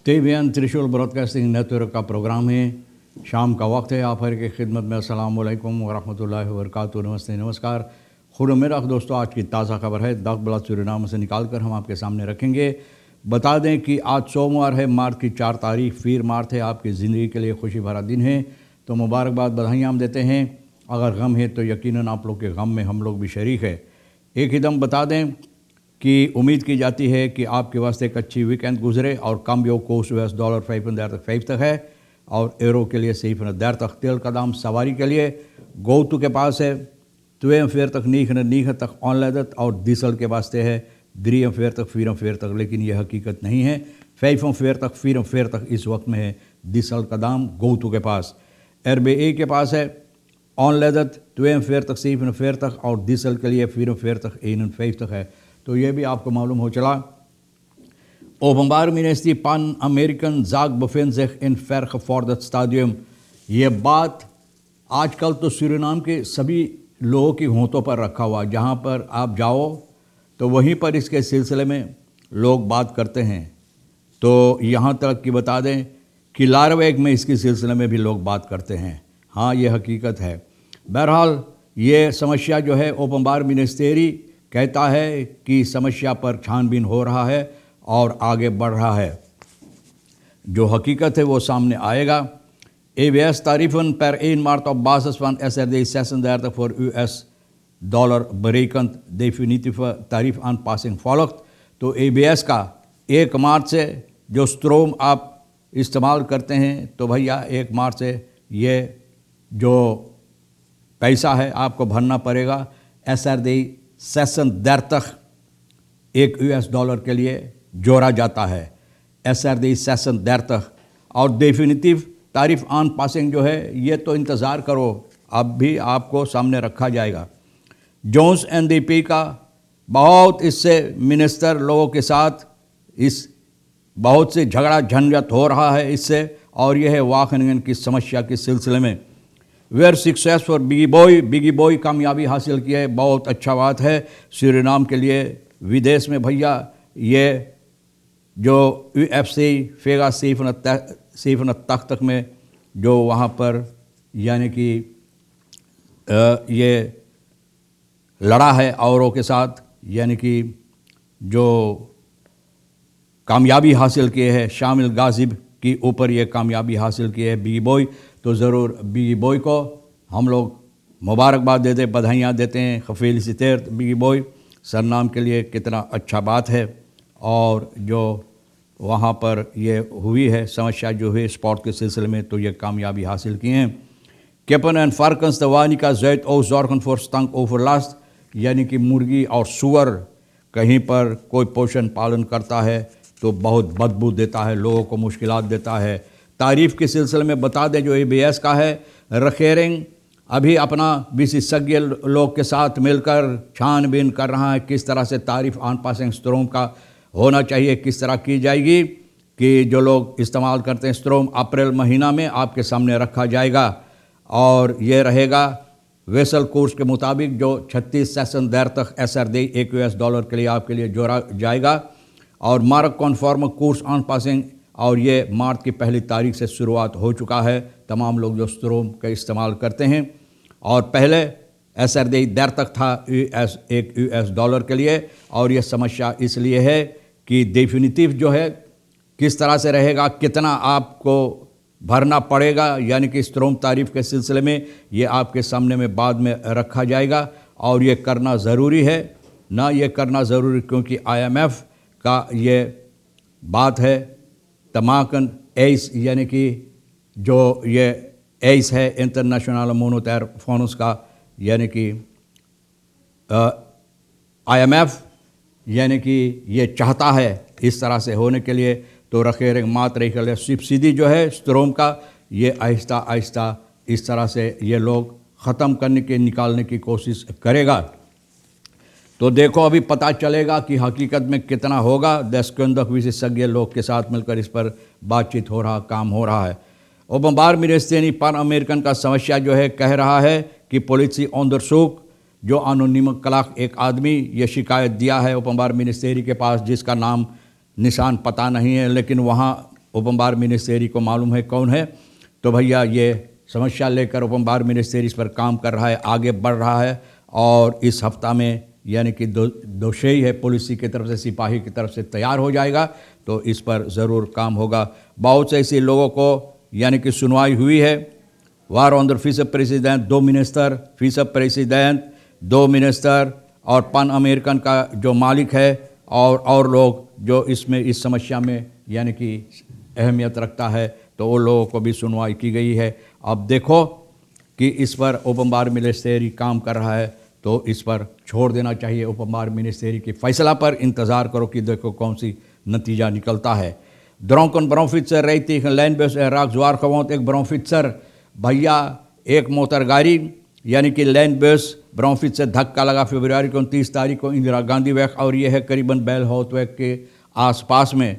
तेबियन त्रिशूल broadcasting network का programme है। शाम का वक्त है। आप हर की खिदमत में अस्सलाम वालेकुम वरहमतुल्लाहि वबरकातुहू। नमस्ते, नमस्कार, खुद दोस्तों। आज की ताज़ा खबर है दागबला सूरीनाम से निकाल कर हम आपके सामने रखेंगे। बता दें कि आज सोमवार है, मार्च की 4 तारीख, फिर मार्च है। आपकी ज़िंदगी के लिए खुशी भरा दिन है, तो मुबारकबाद, बधाइयाँ हम देते हैं। अगर गम है तो यकीनन आप लोग के गम में हम लोग भी शरीक है। एक ही दम बता दें कि उम्मीद की जाती है कि आपके वास्ते एक अच्छी वीकेंड गुजरे और कम यो कोर्स $5 तक है और एरो के लिए सिर्फ दर तक तेल का दाम सवारी के लिए गोतु के पास है 2 फेर तक नीख तक ऑनलादत और डीजल के वास्ते है 3 फेर तक 4 फेर तक, लेकिन यह हकीकत नहीं है। 5 फेर तक 4 फेर तक इस वक्त में है डीजल का दाम गोतु के पास। RBA के पास है ऑनलादत 2 फेर तक 7 फेर तक और डीजल के लिए 4 फेर तक 1 फेर तक है। तो ये भी आपको मालूम हो चला। ओपनबार मिनिस्ट्री पान अमेरिकन जाग बफेन zich इन vergevorderd स्टाडियम। ये बात आजकल तो सूरीनाम के सभी लोगों की होंठों पर रखा हुआ, जहाँ पर आप जाओ तो वहीं पर इसके सिलसिले में लोग बात करते हैं। तो यहाँ तक कि बता दें कि लारवेग में इसके सिलसिले में भी लोग बात करते हैं। हाँ, ये हकीकत है। बहरहाल ये समस्या जो है ओपनबार मिनिस्ट्री कहता है कि समस्या पर छानबीन हो रहा है और आगे बढ़ रहा है। जो हकीकत है वो सामने आएगा। ABS tariffen per 1 maart op basis van SRD 36 voor $, berekend definitieve tariefaanpassing volgt। तो ABS का 1 मार्च से जो स्ट्रोम आप इस्तेमाल करते हैं तो भैया 1 मार्च से ये जो पैसा है आपको भरना पड़ेगा। SRD 36 $1 के लिए जोड़ा जाता है। SRD 36 और डेफिनेटिव तारीफ ऑन पासिंग जो है ये तो इंतज़ार करो, अब भी आपको सामने रखा जाएगा। जोन्स NDP का बहुत इससे मिनिस्टर लोगों के साथ इस बहुत से झगड़ा झंझट हो रहा है इससे, और यह है वाखनियन की समस्या के सिलसिले में। वेयर सक्सेस फॉर बिगी बॉय कामयाबी हासिल की है, बहुत अच्छा बात है सूरीनाम के लिए। विदेश में भैया ये जो UFC फेगा सीफन तक में जो वहाँ पर यानी कि ये लड़ा है औरों के साथ, यानी कि जो कामयाबी हासिल किए है शामिल गाजिब के ऊपर ये कामयाबी हासिल की है बिगी बॉय। तो ज़रूर बिगी बॉय को हम लोग मुबारकबाद देते हैं, बधाइयाँ देते हैं। खफील सितेर बिगी बॉय सरनाम के लिए कितना अच्छा बात है। और जो वहाँ पर ये हुई है समस्या जो हुई स्पोर्ट के सिलसिले में, तो ये कामयाबी हासिल की हैं। किपन एंड फार्कन्स दवानी का जैत और जॉर्गन फॉर स्टंक ओवरलास्ट, यानी कि मुर्गी और सुअर कहीं पर कोई पोषण पालन करता है तो बहुत बदबू देता है, लोगों को मुश्किलात देता है। तारीफ़ के सिलसिले में बता दें जो ABS का है रखेरिंग अभी अपना विशेषज्ञ लोग के साथ मिलकर छानबीन कर रहा है किस तरह से तारीफ ऑन पासिंग स्ट्रोम का होना चाहिए, किस तरह की जाएगी कि जो लोग इस्तेमाल करते हैं स्ट्रोम अप्रैल महीना में आपके सामने रखा जाएगा। और ये रहेगा वेसल कोर्स के मुताबिक जो 36 सेशन देर तक SRD $1 के लिए आपके लिए जोड़ा जाएगा। और mark conform course on passing, और ये मार्च की 1 तारीख से शुरुआत हो चुका है तमाम लोग जो स्ट्रोम का इस्तेमाल करते हैं। और पहले SRD देर तक था $1 के लिए, और ये समस्या इसलिए है कि डेफिनेटिव जो है किस तरह से रहेगा, कितना आपको भरना पड़ेगा, यानी कि स्ट्रोम तारीफ के सिलसिले में ये आपके सामने में बाद में रखा जाएगा। और ये करना ज़रूरी है ना, ये करना ज़रूरी क्योंकि IMF का ये बात है। तमाकन एस यानी कि जो ये एस है इंटरनेशनल मोनेटरी फंड्स का, यानी कि IMF यानी कि ये चाहता है इस तरह से होने के लिए। तो रखेरिंग मात्र के लिए सब्सिडी जो है स्ट्रोम का ये आहिस्ता आहिस्ता इस तरह से ये लोग ख़त्म करने के निकालने की कोशिश करेगा। तो देखो अभी पता चलेगा कि हकीकत में कितना होगा। देश के अंदर विशेषज्ञ लोग के साथ मिलकर इस पर बातचीत हो रहा, काम हो रहा है। ओपनबार मिनिस्ट्री पान अमेरिकन का समस्या जो है कह रहा है कि पॉलिसी ऑनदरसूक जो अनोनिम कलाक एक आदमी ये शिकायत दिया है ओपनबार मिनिस्ट्री के पास, जिसका नाम निशान पता नहीं है, लेकिन वहाँ ओपन मिनिस्ट्री को मालूम है कौन है। तो भैया ये समस्या लेकर ओपन मिनिस्ट्री इस पर काम कर रहा है, आगे बढ़ रहा है और इस हफ्ता में यानी कि दोषी है पुलिस की तरफ से, सिपाही की तरफ से तैयार हो जाएगा तो इस पर ज़रूर काम होगा। बहुत से ऐसे लोगों को यानी कि सुनवाई हुई है। War on the fees president, 2 minister, fees president 2 minister और पैन अमेरिकन का जो मालिक है और लोग जो इसमें इस समस्या में यानी कि अहमियत रखता है, तो वो लोगों को भी सुनवाई की गई है। अब देखो कि इस पर ओपन मिनिस्ट्री काम कर रहा है तो इस पर छोड़ देना चाहिए। ओपन मिनिस्ट्री की फैसला पर इंतज़ार करो कि देखो कौन सी नतीजा निकलता है। Dronken bromfietser rijdt tegen lijnbus en raakt zwaar gewond। एक ब्रोमफिट्सर भैया एक मोटरगाड़ी यानी कि lijnbus ब्रोमफिट से धक्का लगा फरवरी को 29 तारीख को इंदिरा गांधी वेग और यह है करीबन बेल हाउस वेग के आसपास में।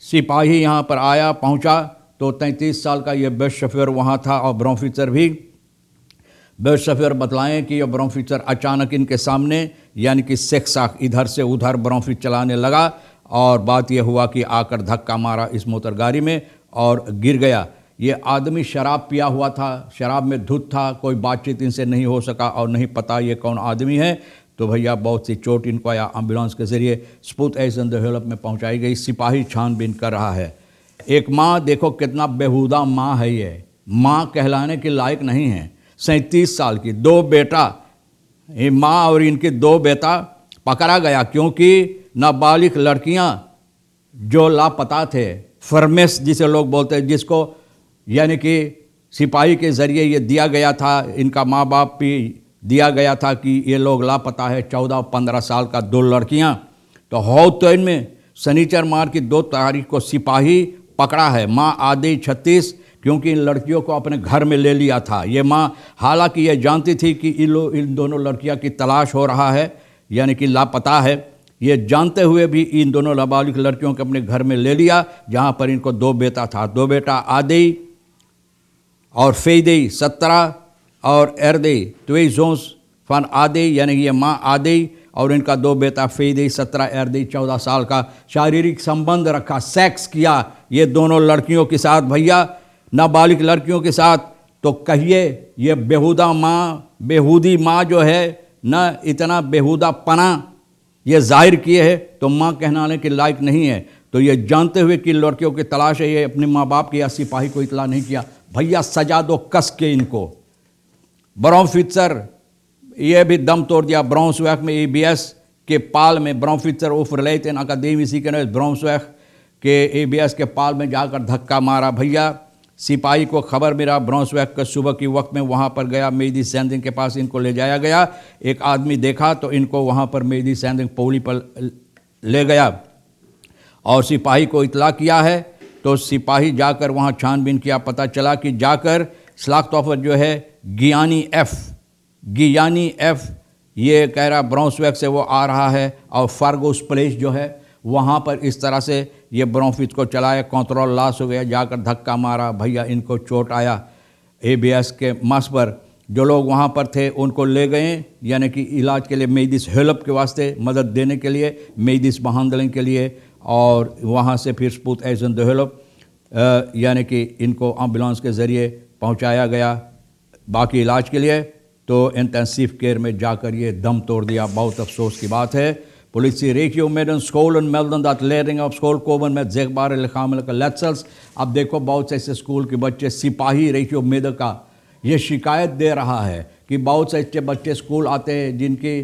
सिपाही यहाँ पर आया पहुँचा तो 33 साल का यह बस शोफर वहाँ था और ब्रोमफिट्सर भी। बस शोफर बतलाएं कि यह ब्रोमफिट्सर अचानक इनके सामने यानी कि सेक्साक इधर से उधर ब्रोमफिट चलाने लगा और बात यह हुआ कि आकर धक्का मारा इस मोटर गाड़ी में और गिर गया। ये आदमी शराब पिया हुआ था, शराब में धुत था, कोई बातचीत इनसे नहीं हो सका और नहीं पता ये कौन आदमी है। तो भैया बहुत सी चोट इनको आया, एम्बुलेंस के ज़रिए स्पुत एसन हेल्प में पहुंचाई गई। सिपाही छानबीन कर रहा है। एक माँ, देखो कितना बेहुदा माँ है ये, माँ कहलाने के लायक नहीं है। 37 साल की 2 बेटा, ये माँ और इनके 2 बेटा पकड़ा गया क्योंकि नाबालिग लड़कियां जो लापता थे, फरमेस जिसे लोग बोलते हैं, जिसको यानी कि सिपाही के ज़रिए ये दिया गया था, इनका माँ बाप भी दिया गया था कि ये लोग लापता है। 14 और 15 साल का 2 लड़कियां। तो हौतैन में शनिचर मार की 2 तारीख को सिपाही पकड़ा है। माँ आदि 36 क्योंकि इन लड़कियों को अपने घर में ले लिया था। ये माँ हालांकि ये जानती थी कि इन दोनों लड़कियां की तलाश हो रहा है यानी कि लापता है। ये जानते हुए भी इन दोनों नाबालिग लड़कियों को अपने घर में ले लिया जहां पर इनको 2 बेटा था। 2 बेटा आदि और फेदई 17 और एरदई 2 जोन्स फन आदि यानी ये माँ आदि और इनका 2 बेटा फेदई 17 एरदई 14 साल का। शारीरिक संबंध रखा, सेक्स किया ये दोनों लड़कियों के साथ भैया, नाबालिग लड़कियों के साथ। तो कहिए ये बेहुदा माँ, बेहूदी माँ जो है न, इतना बेहुदा पना ये जाहिर किए है तो माँ कहलाने के लायक नहीं है। तो ये जानते हुए कि लड़कियों की तलाश है, ये अपने माँ बाप की या सिपाही को इतला नहीं किया। भैया सजा दो कस के इनको। ब्रोमफिट्सर ये भी दम तोड़ दिया। ब्राउन्सविक में ABS के पाल में ब्रोमफिट्सर उफरलेट इन अकादमी सीकर ब्राउन्सविक के ABS के पाल में जाकर धक्का मारा। भैया सिपाही को खबर मिला, ब्राउन्सविक का सुबह की वक्त में वहाँ पर गया, मेहदी सैंदिंग के पास इनको ले जाया गया। एक आदमी देखा तो इनको वहाँ पर मेहदी सैंदिंग पौली पर ले गया और सिपाही को इतला किया है। तो सिपाही जाकर वहाँ छानबीन किया, पता चला कि जाकर स्लाख्तोफर जो है गियानी एफ ये कह रहा ब्राउन्सविक से वो आ रहा है और फार्गोस प्लेस जो है वहाँ पर इस तरह से ये ब्रोमफिट को चलाया, कंट्रोल लॉस हो गया, जाकर धक्का मारा। भैया इनको चोट आया। ABS के मास पर जो लोग वहाँ पर थे उनको ले गए यानी कि इलाज के लिए, मेडिस हेल्प के वास्ते मदद देने के लिए, मेडिस बहांदलिंग के लिए, और वहाँ से फिर स्पुत एसन हेल्प यानी कि इनको एम्बुलेंस के ज़रिए पहुँचाया गया बाकी इलाज के लिए। तो इंटेंसिव केयर में जाकर ये दम तोड़ दिया। बहुत अफसोस की बात है। Politie regio met een scholen melden dat leerlingen op school komen met zichtbare lichamelijke letsels। अब देखो बहुत से ऐसे स्कूल के बच्चे, सिपाही रेशियो मेड का ये शिकायत दे रहा है कि बहुत से ऐसे बच्चे स्कूल आते हैं जिनके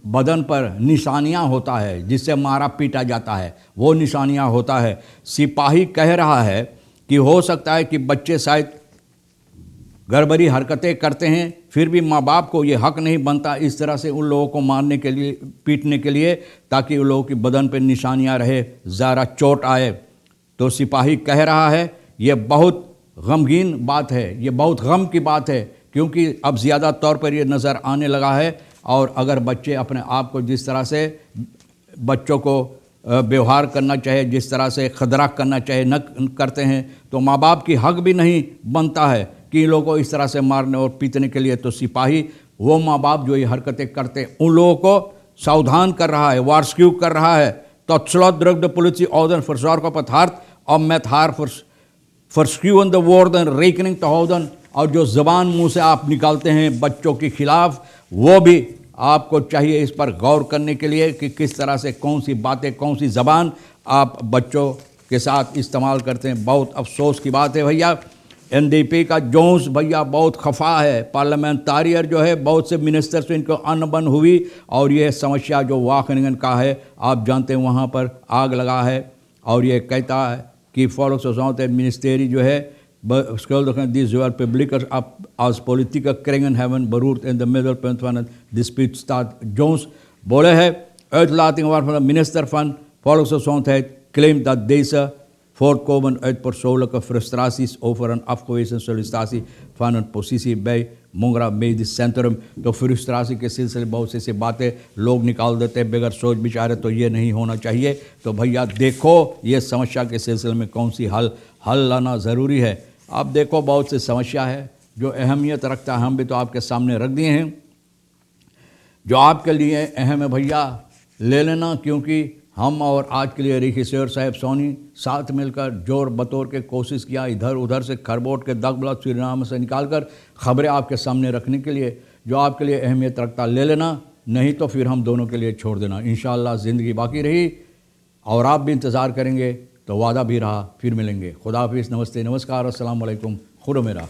बदन पर निशानियां होता है, जिससे मारा पीटा जाता है, वो निशानियां होता है। सिपाही कह रहा है कि हो सकता है कि बच्चे शायद गड़बड़ी हरकतें करते हैं, फिर भी माँ बाप को ये हक नहीं बनता इस तरह से उन लोगों को मारने के लिए, पीटने के लिए, ताकि उन लोगों की बदन पर निशानियां रहे, ज़रा चोट आए। तो सिपाही कह रहा है ये बहुत गमगीन बात है, ये बहुत गम की बात है, क्योंकि अब ज़्यादा तौर पर ये नज़र आने लगा है। और अगर बच्चे अपने आप को जिस तरह से बच्चों को व्यवहार करना चाहिए, जिस तरह से खतरा करना चाहिए, न करते हैं, तो माँ बाप की हक भी नहीं बनता है कि इन लोगों को इस तरह से मारने और पीटने के लिए। तो सिपाही वो माँ बाप जो ये हरकतें करते हैं उन लोगों को सावधान कर रहा है, वार्स्क्यू कर रहा है। तो स्लॉट द्रग द पुलिस ऑर्डर फरसार को पथार्थ और मैथार फॉर द वर्ड रेकनिंग टहाउदन, और जो ज़बान मुंह से आप निकालते हैं बच्चों के खिलाफ, वो भी आपको चाहिए इस पर गौर करने के लिए कि किस तरह से कौन सी बातें, कौन सी ज़बान आप बच्चों के साथ इस्तेमाल करते हैं। बहुत अफसोस की बात है भैया, NDP का जोन्स भैया बहुत खफा है। पार्लियामेंटारियर जो है, बहुत से मिनिस्टर से इनको अनबन हुई, और ये समस्या जो वाखनिगन का है, आप जानते हैं वहाँ पर आग लगा है, और ये कहता है कि फॉलोसोसाउथ मिनिस्टेरी जो है these were publikers as politiker kringen hebben beroerd in de middelpunt van het dispuut staat. Jones bolle है uitlatingen waarvan de minister van Volksgezondheid claimt dat deze voortkomen uit persoonlijke frustraties over een afgewezen sollicitatie van een positie bij Mongra Medisch Centrum। तो frustration के सिलसिले बहुत से बातें लोग निकाल देते हैं बगैर सोच विचारे, तो ये नहीं होना चाहिए। तो भैया देखो ये समस्या के सिलसिले में कौन सी हल लाना ज़रूरी है। आप देखो बहुत सी समस्या है जो अहमियत रखता है, हम भी तो आपके सामने रख दिए हैं। जो आपके लिए अहम है भैया ले लेना, क्योंकि हम और आज के लिए ऋषिशेर साहब सोनी साथ मिलकर जोर बतौर के कोशिश किया इधर उधर से खरबोट के दगबला सूरीनाम से निकालकर खबरें आपके सामने रखने के लिए। जो आपके लिए अहमियत रखता ले लेना, नहीं तो फिर हम दोनों के लिए छोड़ देना। इंशाअल्लाह ज़िंदगी बाकी रही और आप भी इंतज़ार करेंगे तो वादा भी रहा। फिर मिलेंगे। खुदा हाफिज़, नमस्ते, नमस्कार, अस्सलाम वालेकुम, खुदा मेरा।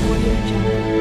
Audio Jungle.